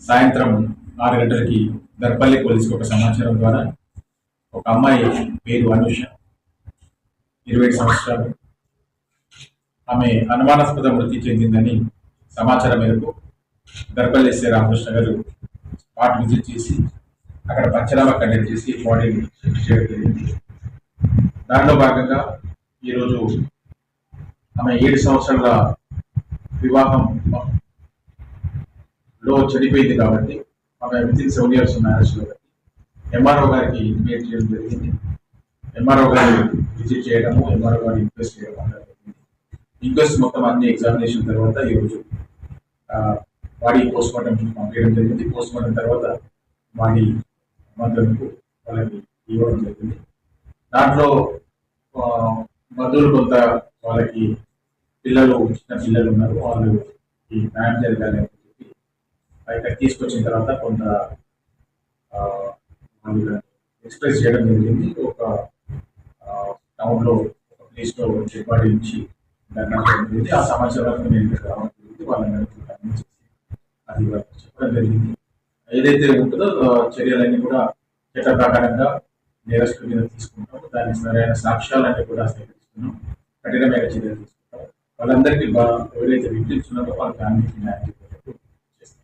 సాయంత్రం 6 గంటలకి దర్పల్లి పోలీసుకు ఒక సమాచారం ద్వారా ఒక అమ్మాయి పేరు అనుష, 20 సంవత్సరాలు, ఆమె అనుమానాస్పద మృతి చెందిందని సమాచారం మేరకు దర్పల్లి ఎస్ఐ రామకృష్ణ గారు స్పాట్ విజిట్ చేసి అక్కడ పంచనామా కండక్ట్ చేసి బాడీని షిఫ్ట్ చేయడం జరిగింది. దానిలో భాగంగా ఈరోజు ఆమె 7 సంవత్సరాల వివాహంలో చనిపోయింది కాబట్టి ఆమె వితిన్ 7 years ఉన్న అరెస్ట్ కాబట్టి ఎంఆర్ఓ గారికి ఇన్వైట్ చేయడం జరిగింది. ఎంఆర్ఓ గారు విజిట్ చేయడము, ఎంఆర్ఓ గారు ఇన్క్వెస్ట్ చేయడం జరిగింది. ఇన్క్వెస్ట్ మొత్తం అన్ని ఎగ్జామినేషన్ తర్వాత ఈరోజు బాడీ పోస్ట్ మార్టం పంపించడం జరిగింది. పోస్ట్ మార్టం తర్వాత బాడీ బంధువులకు వాళ్ళకి ఇవ్వడం జరిగింది. దాంట్లో బంధువులు కొంత వాళ్ళకి చిన్న పిల్లలు ఉన్నారు, వాళ్ళు ఈ న్యాయం జరగాలి అని చెప్పి ఇక్కడ తీసుకొచ్చిన తర్వాత కొంత ఎక్స్ప్రెస్ చేయడం జరిగింది. ఒక టౌన్లో ఒక ప్లేస్లో బాడీ నుంచి ధర్నా జరిగింది. ఆ సమాచారాన్ని నేను ఇక్కడ రావడం జరిగింది. వాళ్ళందరికీ అది చెప్పడం జరిగింది. ఏదైతే ఉంటుందో చర్యలన్నీ కూడా చట్ట ప్రకారంగా నేరస్తుల మీద తీసుకుంటాం. దానికి సరైన సాక్ష్యాలన్నీ కూడా సేకరిస్తున్నాం. కఠినమైన చర్యలు తీసుకుంటాం. వాళ్ళందరికీ ఎవరైతే విక్టిమ్స్ ఉన్నారో వాళ్ళకి అన్నింటినీ న్యాయం చేసేటట్టు చేస్తాం.